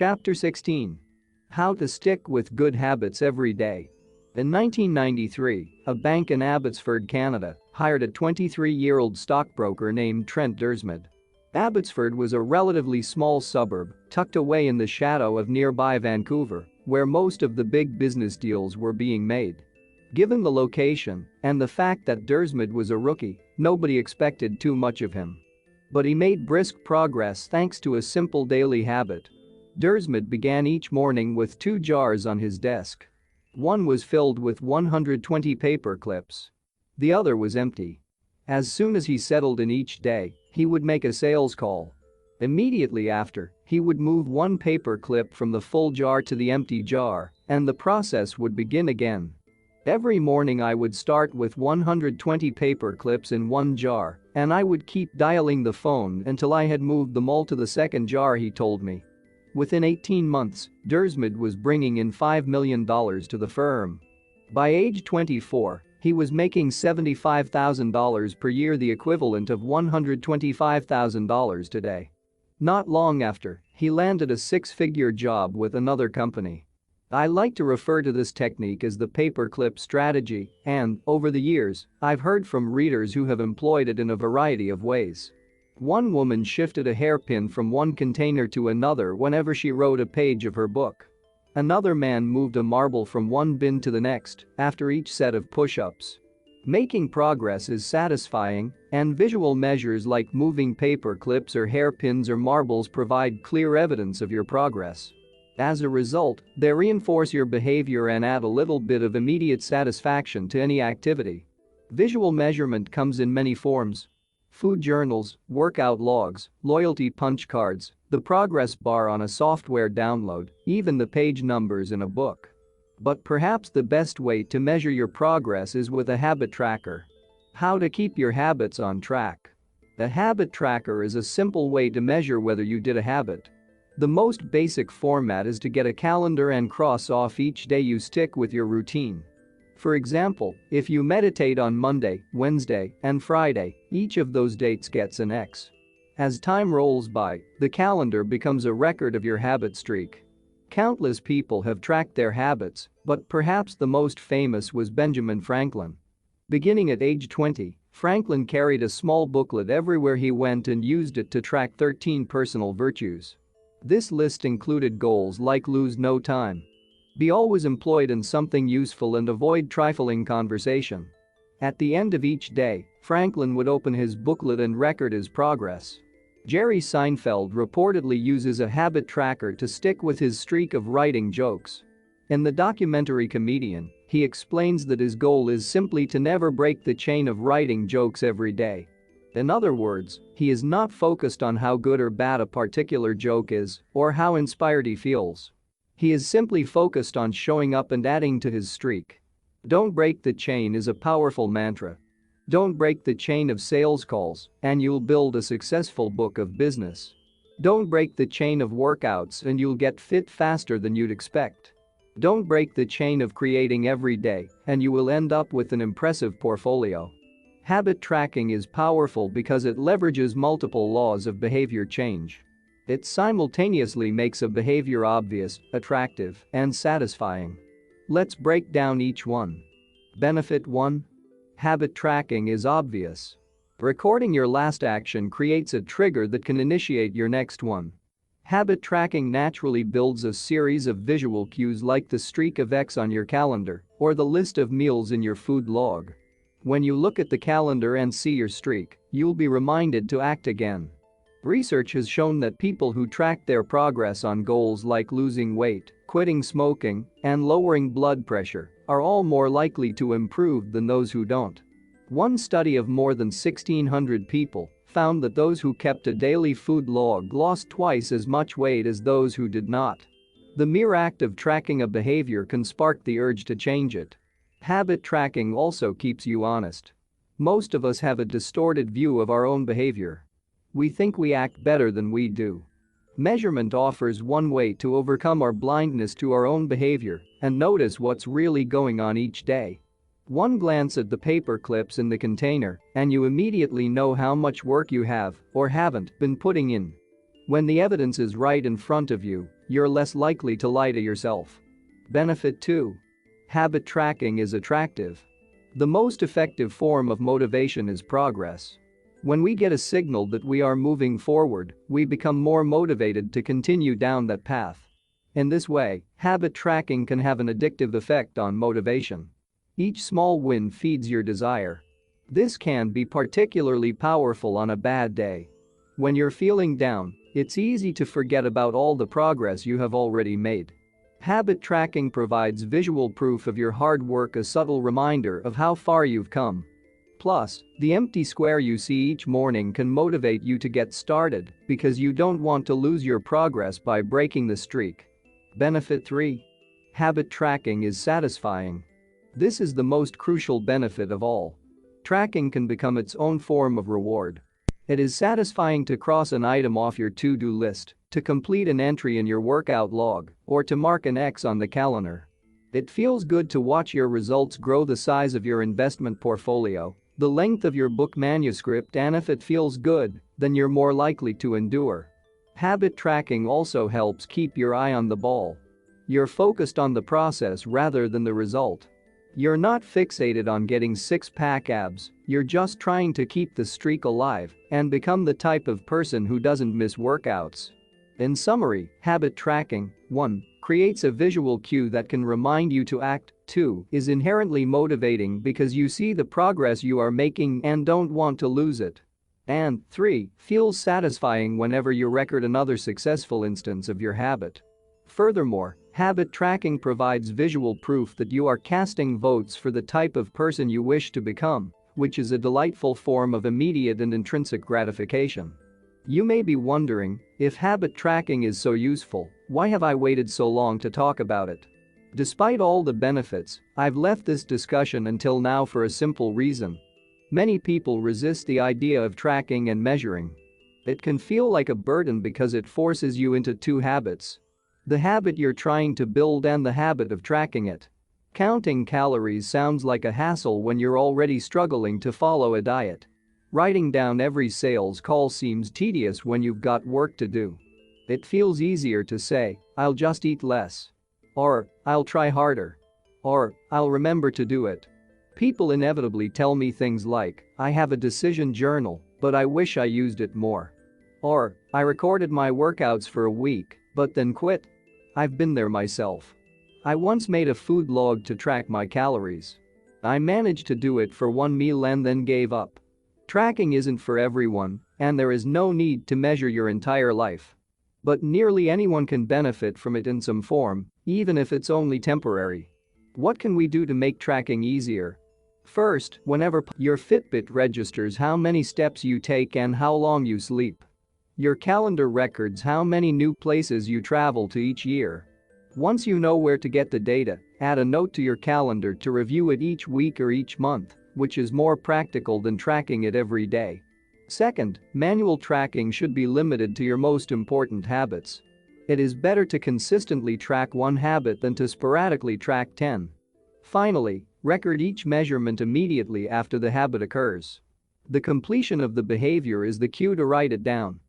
Chapter 16. How to stick with good habits every day. In 1993, a bank in Abbotsford, Canada, hired a 23-year-old stockbroker named Trent Dersmid. Abbotsford was a relatively small suburb, tucked away in the shadow of nearby Vancouver, where most of the big business deals were being made. Given the location and the fact that Dersmid was a rookie, nobody expected too much of him. But he made brisk progress thanks to a simple daily habit. Dersmid began each morning with 2 jars on his desk. One was filled with 120 paper clips. The other was empty. As soon as he settled in each day, he would make a sales call. Immediately after, he would move 1 paper clip from the full jar to the empty jar, and the process would begin again. Every morning I would start with 120 paper clips in 1 jar, and I would keep dialing the phone until I had moved them all to the second jar, he told me. Within 18 months, Dersmid was bringing in $5 million to the firm. By age 24, he was making $75,000 per year, the equivalent of $125,000 today. Not long after, he landed a 6-figure job with another company. I like to refer to this technique as the paperclip strategy, and, over the years, I've heard from readers who have employed it in a variety of ways. One woman shifted a hairpin from one container to another whenever she wrote a page of her book. Another man moved a marble from one bin to the next after each set of push-ups. Making progress is satisfying, and visual measures like moving paper clips or hairpins or marbles provide clear evidence of your progress. As a result, they reinforce your behavior and add a little bit of immediate satisfaction to any activity. Visual measurement comes in many forms: food journals, workout logs, loyalty punch cards, the progress bar on a software download, even the page numbers in a book. But perhaps the best way to measure your progress is with a habit tracker. How to keep your habits on track. A habit tracker is a simple way to measure whether you did a habit. The most basic format is to get a calendar and cross off each day you stick with your routine. For example, if you meditate on Monday, Wednesday, and Friday, each of those dates gets an X. As time rolls by, the calendar becomes a record of your habit streak. Countless people have tracked their habits, but perhaps the most famous was Benjamin Franklin. Beginning at age 20, Franklin carried a small booklet everywhere he went and used it to track 13 personal virtues. This list included goals like lose no time, be always employed in something useful, and avoid trifling conversation. At the end of each day, Franklin would open his booklet and record his progress. Jerry Seinfeld reportedly uses a habit tracker to stick with his streak of writing jokes. In the documentary Comedian, he explains that his goal is simply to never break the chain of writing jokes every day. In other words, he is not focused on how good or bad a particular joke is or how inspired he feels. He is simply focused on showing up and adding to his streak. Don't break the chain is a powerful mantra. Don't break the chain of sales calls, and you'll build a successful book of business. Don't break the chain of workouts and you'll get fit faster than you'd expect. Don't break the chain of creating every day, and you will end up with an impressive portfolio. Habit tracking is powerful because it leverages multiple laws of behavior change. It simultaneously makes a behavior obvious, attractive, and satisfying. Let's break down each one. Benefit 1. Habit tracking is obvious. Recording your last action creates a trigger that can initiate your next one. Habit tracking naturally builds a series of visual cues like the streak of X on your calendar or the list of meals in your food log. When you look at the calendar and see your streak, you'll be reminded to act again. Research has shown that people who track their progress on goals like losing weight, quitting smoking, and lowering blood pressure are all more likely to improve than those who don't. One study of more than 1,600 people found that those who kept a daily food log lost twice as much weight as those who did not. The mere act of tracking a behavior can spark the urge to change it. Habit tracking also keeps you honest. Most of us have a distorted view of our own behavior. We think we act better than we do. Measurement offers one way to overcome our blindness to our own behavior and notice what's really going on each day. One glance at the paper clips in the container and you immediately know how much work you have or haven't been putting in. When the evidence is right in front of you, you're less likely to lie to yourself. Benefit 2. Habit tracking is attractive. The most effective form of motivation is progress. When we get a signal that we are moving forward, we become more motivated to continue down that path. In this way, habit tracking can have an addictive effect on motivation. Each small win feeds your desire. This can be particularly powerful on a bad day. When you're feeling down, it's easy to forget about all the progress you have already made. Habit tracking provides visual proof of your hard work, a subtle reminder of how far you've come. Plus, the empty square you see each morning can motivate you to get started because you don't want to lose your progress by breaking the streak. Benefit 3. Habit tracking is satisfying. This is the most crucial benefit of all. Tracking can become its own form of reward. It is satisfying to cross an item off your to-do list, to complete an entry in your workout log, or to mark an X on the calendar. It feels good to watch your results grow, the size of your investment portfolio, the length of your book manuscript, and if it feels good, then you're more likely to endure. Habit tracking also helps keep your eye on the ball. You're focused on the process rather than the result. You're not fixated on getting six-pack abs, you're just trying to keep the streak alive and become the type of person who doesn't miss workouts. In summary, habit tracking, 1. Creates a visual cue that can remind you to act, 2. Is inherently motivating because you see the progress you are making and don't want to lose it. And 3. Feels satisfying whenever you record another successful instance of your habit. Furthermore, habit tracking provides visual proof that you are casting votes for the type of person you wish to become, which is a delightful form of immediate and intrinsic gratification. You may be wondering, if habit tracking is so useful, why have I waited so long to talk about it? Despite all the benefits, I've left this discussion until now for a simple reason. Many people resist the idea of tracking and measuring. It can feel like a burden because it forces you into two habits. The habit you're trying to build and the habit of tracking it. Counting calories sounds like a hassle when you're already struggling to follow a diet. Writing down every sales call seems tedious when you've got work to do. It feels easier to say, "I'll just eat less." Or, "I'll try harder." Or, "I'll remember to do it." People inevitably tell me things like, "I have a decision journal, but I wish I used it more." Or, "I recorded my workouts for a week, but then quit." I've been there myself. I once made a food log to track my calories. I managed to do it for one meal and then gave up. Tracking isn't for everyone, and there is no need to measure your entire life. But nearly anyone can benefit from it in some form, even if it's only temporary. What can we do to make tracking easier? First, whenever your Fitbit registers how many steps you take and how long you sleep. Your calendar records how many new places you travel to each year. Once you know where to get the data, add a note to your calendar to review it each week or each month, which is more practical than tracking it every day. Second, manual tracking should be limited to your most important habits. It is better to consistently track one habit than to sporadically track 10. Finally, record each measurement immediately after the habit occurs. The completion of the behavior is the cue to write it down.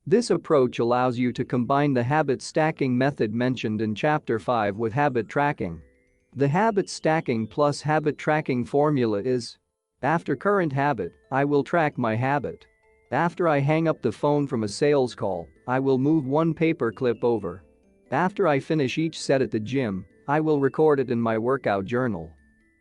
This approach allows you to combine the habit stacking method mentioned in Chapter 5 with habit tracking. The habit stacking plus habit tracking formula is: after current habit, I will track my habit. After I hang up the phone from a sales call, I will move one paper clip over. After I finish each set at the gym, I will record it in my workout journal.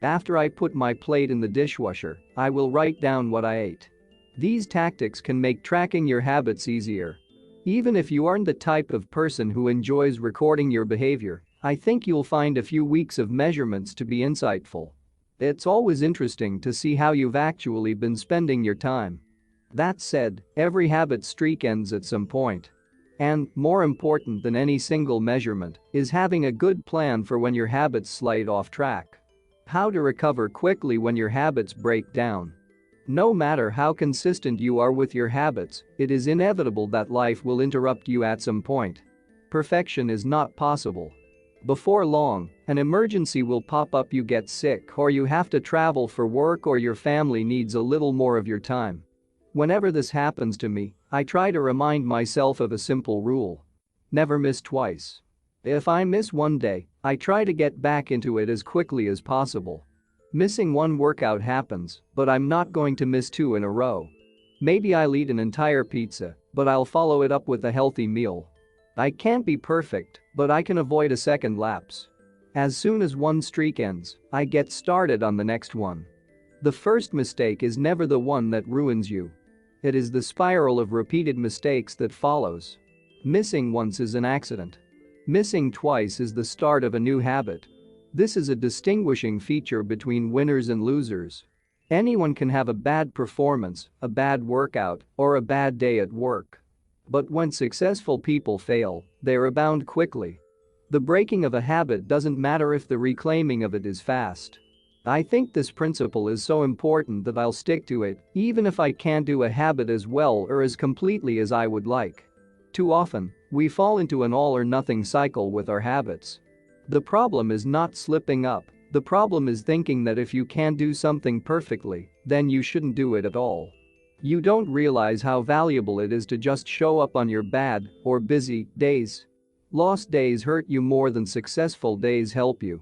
After I put my plate in the dishwasher, I will write down what I ate. These tactics can make tracking your habits easier. Even if you aren't the type of person who enjoys recording your behavior, I think you'll find a few weeks of measurements to be insightful. It's always interesting to see how you've actually been spending your time. That said, every habit streak ends at some point. And, more important than any single measurement, is having a good plan for when your habits slide off track. How to recover quickly when your habits break down. No matter how consistent you are with your habits, it is inevitable that life will interrupt you at some point. Perfection is not possible. Before long, an emergency will pop up, you get sick, or you have to travel for work, or your family needs a little more of your time. Whenever this happens to me, I try to remind myself of a simple rule. Never miss twice. If I miss one day, I try to get back into it as quickly as possible. Missing one workout happens, but I'm not going to miss two in a row. Maybe I'll eat an entire pizza, but I'll follow it up with a healthy meal. I can't be perfect, but I can avoid a second lapse. As soon as one streak ends, I get started on the next one. The first mistake is never the one that ruins you. It is the spiral of repeated mistakes that follows. Missing once is an accident. Missing twice is the start of a new habit. This is a distinguishing feature between winners and losers. Anyone can have a bad performance, a bad workout, or a bad day at work. But when successful people fail, they rebound quickly. The breaking of a habit doesn't matter if the reclaiming of it is fast. I think this principle is so important that I'll stick to it, even if I can't do a habit as well or as completely as I would like. Too often, we fall into an all-or-nothing cycle with our habits. The problem is not slipping up, the problem is thinking that if you can't do something perfectly, then you shouldn't do it at all. You don't realize how valuable it is to just show up on your bad or busy days. Lost days hurt you more than successful days help you.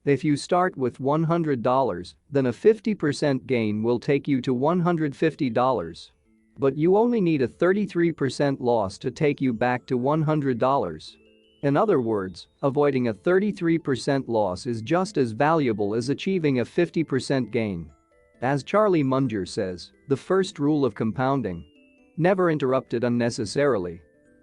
If you start with $100, then a 50% gain will take you to $150. But you only need a 33% loss to take you back to $100. In other words, avoiding a 33% loss is just as valuable as achieving a 50% gain. As Charlie Munger says, the first rule of compounding: never interrupt it unnecessarily.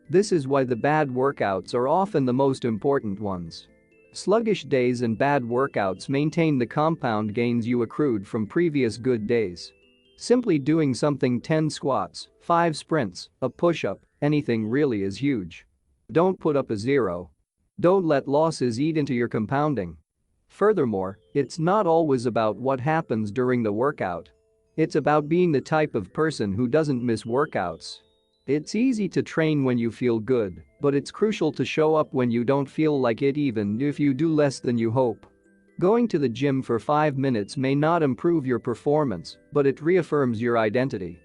This is why the bad workouts are often the most important ones. Sluggish days and bad workouts maintain the compound gains you accrued from previous good days. Simply doing something 10 squats, 5 sprints, a push-up, anything really is huge. Don't put up a zero. Don't let losses eat into your compounding. Furthermore, it's not always about what happens during the workout. It's about being the type of person who doesn't miss workouts. It's easy to train when you feel good, but it's crucial to show up when you don't feel like it even if you do less than you hope. Going to the gym for 5 minutes may not improve your performance, but it reaffirms your identity.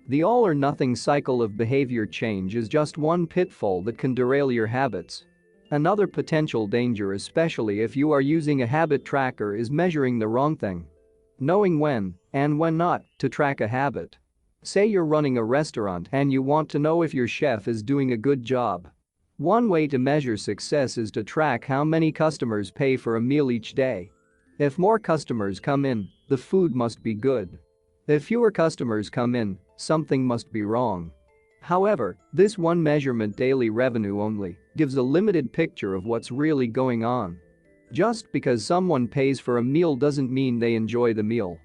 The all-or-nothing cycle of behavior change is just one pitfall that can derail your habits. Another potential danger, especially if you are using a habit tracker, is measuring the wrong thing. Knowing when, and when not, to track a habit. Say you're running a restaurant and you want to know if your chef is doing a good job. One way to measure success is to track how many customers pay for a meal each day. If more customers come in, the food must be good. If fewer customers come in, something must be wrong. However, this one measurement, daily revenue only, gives a limited picture of what's really going on. Just because someone pays for a meal doesn't mean they enjoy the meal.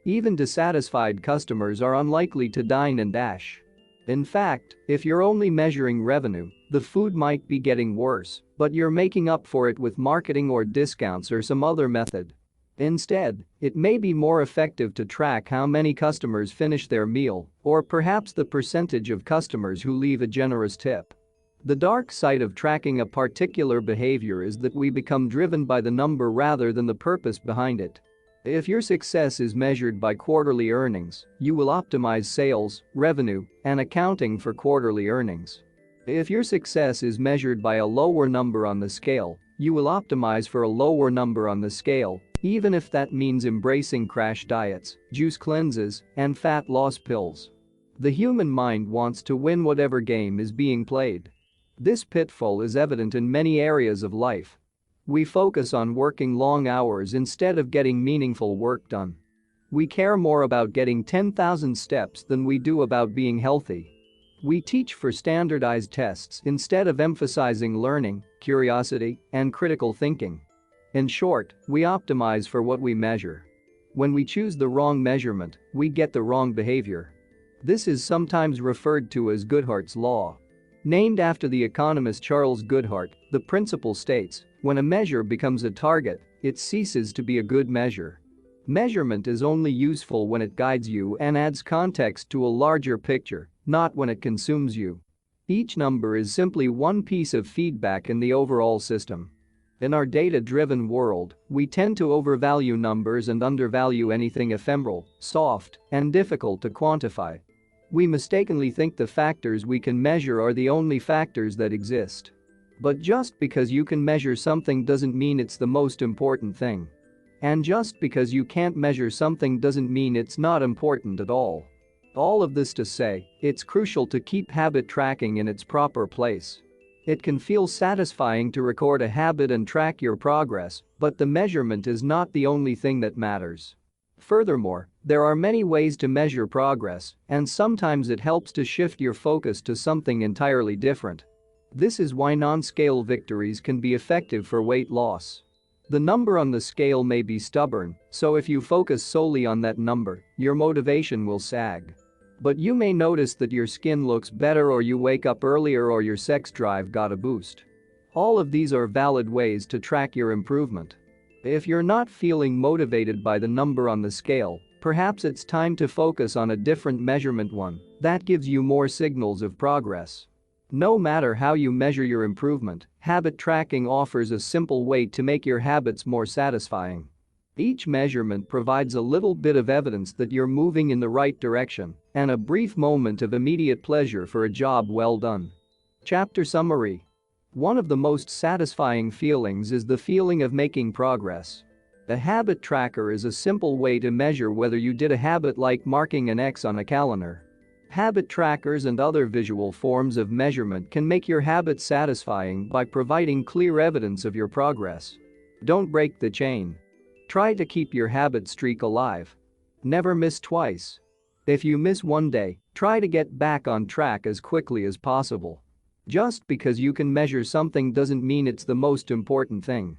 Even dissatisfied customers are unlikely to dine and dash. In fact, if you're only measuring revenue, the food might be getting worse, but you're making up for it with marketing or discounts or some other method. Instead, it may be more effective to track how many customers finish their meal, or perhaps the percentage of customers who leave a generous tip. The dark side of tracking a particular behavior is that we become driven by the number rather than the purpose behind it. If your success is measured by quarterly earnings, you will optimize sales, revenue, and accounting for quarterly earnings. If your success is measured by a lower number on the scale, you will optimize for a lower number on the scale, even if that means embracing crash diets, juice cleanses, and fat loss pills. The human mind wants to win whatever game is being played. This pitfall is evident in many areas of life. We focus on working long hours instead of getting meaningful work done. We care more about getting 10,000 steps than we do about being healthy. We teach for standardized tests instead of emphasizing learning, curiosity, and critical thinking. In short, we optimize for what we measure. When we choose the wrong measurement, we get the wrong behavior. This is sometimes referred to as Goodhart's law. Named after the economist Charles Goodhart, the principle states, when a measure becomes a target, it ceases to be a good measure. Measurement is only useful when it guides you and adds context to a larger picture, not when it consumes you. Each number is simply one piece of feedback in the overall system. In our data-driven world, we tend to overvalue numbers and undervalue anything ephemeral, soft, and difficult to quantify. We mistakenly think the factors we can measure are the only factors that exist. But just because you can measure something doesn't mean it's the most important thing. And just because you can't measure something doesn't mean it's not important at all. All of this to say, it's crucial to keep habit tracking in its proper place. It can feel satisfying to record a habit and track your progress, but the measurement is not the only thing that matters. Furthermore, there are many ways to measure progress, and sometimes it helps to shift your focus to something entirely different. This is why non-scale victories can be effective for weight loss. The number on the scale may be stubborn, so if you focus solely on that number, your motivation will sag. But you may notice that your skin looks better, or you wake up earlier, or your sex drive got a boost. All of these are valid ways to track your improvement. If you're not feeling motivated by the number on the scale, perhaps it's time to focus on a different measurement, one that gives you more signals of progress. No matter how you measure your improvement, habit tracking offers a simple way to make your habits more satisfying. Each measurement provides a little bit of evidence that you're moving in the right direction and a brief moment of immediate pleasure for a job well done. Chapter Summary. One of the most satisfying feelings is the feeling of making progress. A habit tracker is a simple way to measure whether you did a habit, like marking an X on a calendar. Habit trackers and other visual forms of measurement can make your habits satisfying by providing clear evidence of your progress. Don't break the chain. Try to keep your habit streak alive. Never miss twice. If you miss one day, try to get back on track as quickly as possible. Just because you can measure something doesn't mean it's the most important thing.